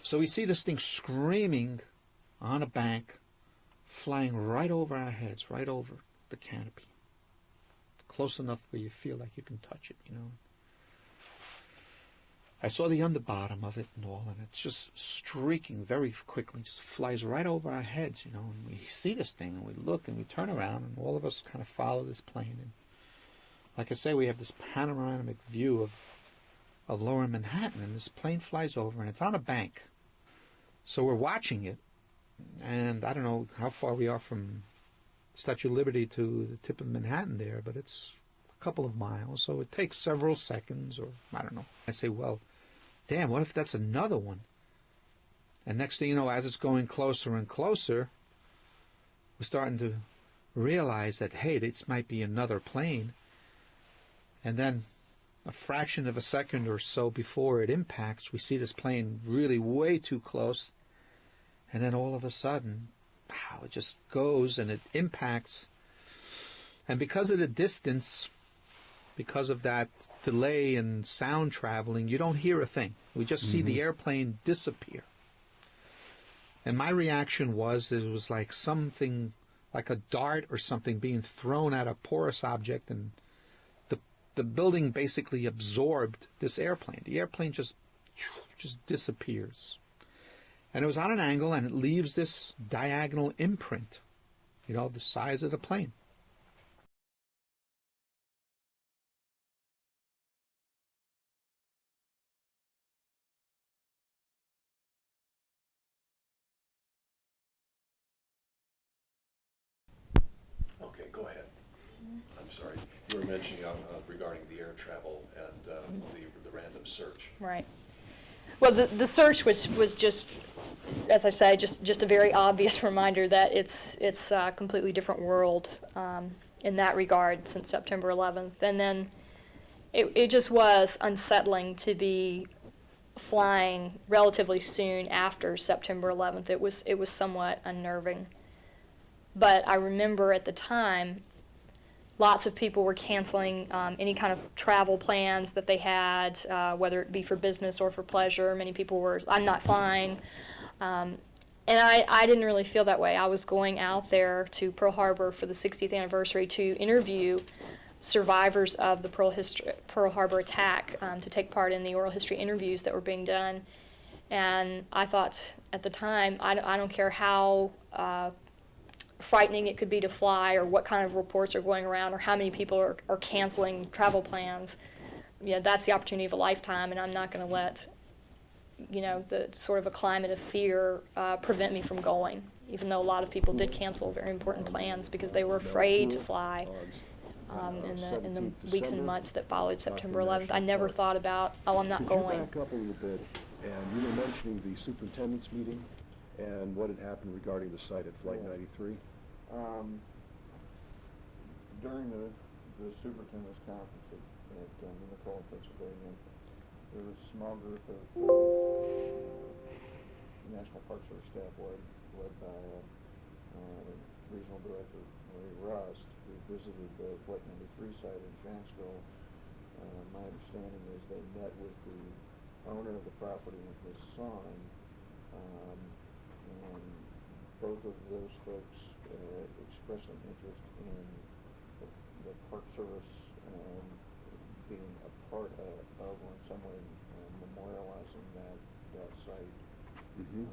So we see this thing screaming on a bank, flying right over our heads, right over the canopy. Close enough where you feel like you can touch it, you know. I saw the underbottom of it and all, and it's just streaking very quickly, just flies right over our heads, you know. And we see this thing, and we look, and we turn around, and all of us kind of follow this plane. And like I say, we have this panoramic view of lower Manhattan, and this plane flies over, and it's on a bank. So we're watching it, and I don't know how far we are from Statue of Liberty to the tip of Manhattan there, but it's a couple of miles, so it takes several seconds, or I don't know. I say, well, damn, what if that's another one? And next thing you know, as it's going closer and closer, we're starting to realize that, hey, this might be another plane. And then a fraction of a second or so before it impacts, we see this plane really way too close. And then all of a sudden, wow, it just goes and it impacts. And because of the distance, because of that delay in sound traveling, you don't hear a thing. We just see the airplane disappear. And my reaction was, it was like something, like a dart or something being thrown at a porous object, and the building basically absorbed this airplane. The airplane just disappears. And it was on an angle, and it leaves this diagonal imprint, you know, the size of the plane. Okay, go ahead. I'm sorry. You were mentioning regarding the air travel and the random search. Right. Well, the search was just, as I say, just a very obvious reminder that it's a completely different world in that regard since September 11th. And then it just was unsettling to be flying relatively soon after September 11th. It was somewhat unnerving. But I remember at the time, lots of people were canceling any kind of travel plans that they had, whether it be for business or for pleasure. Many people were, I'm not flying. And I didn't really feel that way. I was going out there to Pearl Harbor for the 60th anniversary to interview survivors of the Pearl Harbor attack, to take part in the oral history interviews that were being done. And I thought at the time, I don't care how frightening it could be to fly, or what kind of reports are going around, or how many people are canceling travel plans. You know, that's the opportunity of a lifetime, and I'm not going to let, you know, the sort of a climate of fear prevent me from going, even though a lot of people did cancel very important plans because they were afraid to fly in the weeks and months that followed September 11th. I never thought about, oh, I'm not going. Could you back up a little bit, and you were mentioning the superintendent's meeting and what had happened regarding the site at Flight 93? During the superintendent's conference at Minnetonka, Pennsylvania, there was a small group of National Park Service staff led by Regional Director Marie Rust, who visited the Flight 93 site in Shanksville. My understanding is they met with the owner of the property and his son, and both of those folks expressed an interest in the Park Service being a part of, or in some way memorializing that site. The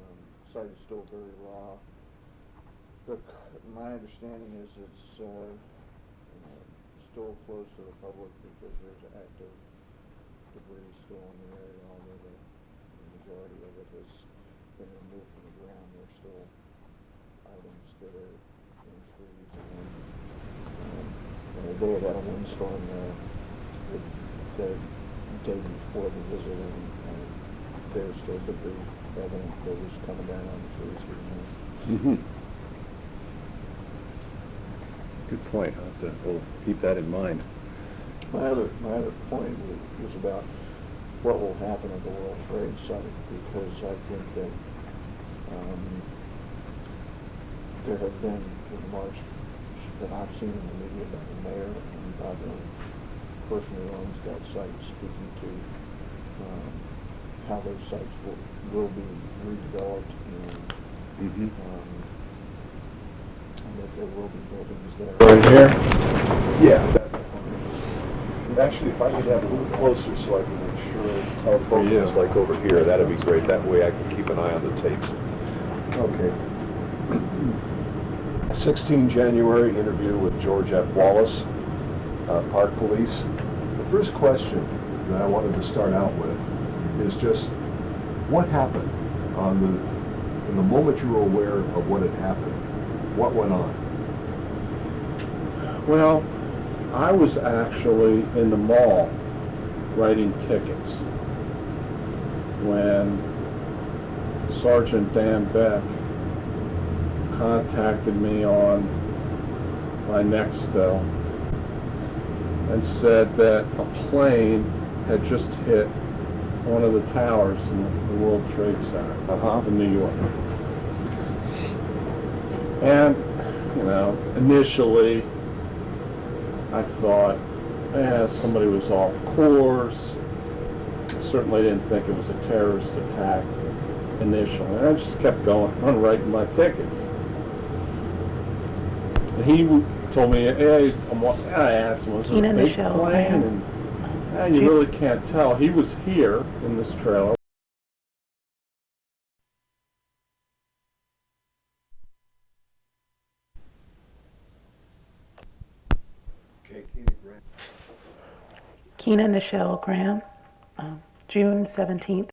site is still very raw. But my understanding is it's still closed to the public because there's active debris still in the area, although the majority of it has been removed from the ground. There's still items that are in trees. And they had a windstorm the day before the visit, and there's still debris evident that was coming down on the trees. Good point. We'll keep that in mind. My other point was about what will happen at the World Trade site, because I think that there have been remarks that I've seen in the media by the mayor and by the person who owns that site speaking to how those sites will be redeveloped and, Mm-hmm. and that there will be buildings there. Right here? Yeah. Actually, if I could have a little closer so I can make sure our focus is like over here, that'd be great. That way I can keep an eye on the tapes. Okay. 16 January interview with George F. Wallace, Park Police. The first question that I wanted to start out with is just what happened in the moment you were aware of what had happened. What went on? Well, I was actually in the mall writing tickets when Sergeant Dan Beck contacted me on my Nextel and said that a plane had just hit one of the towers in the World Trade Center in New York. And, you know, initially I thought, somebody was off course. Certainly didn't think it was a terrorist attack initially. And I just kept going on writing my tickets. And he told me, hey, I asked him, was it a big plane? And you really can't tell. He was here in this trailer. Okay, Keena Nichelle Graham, June 17th,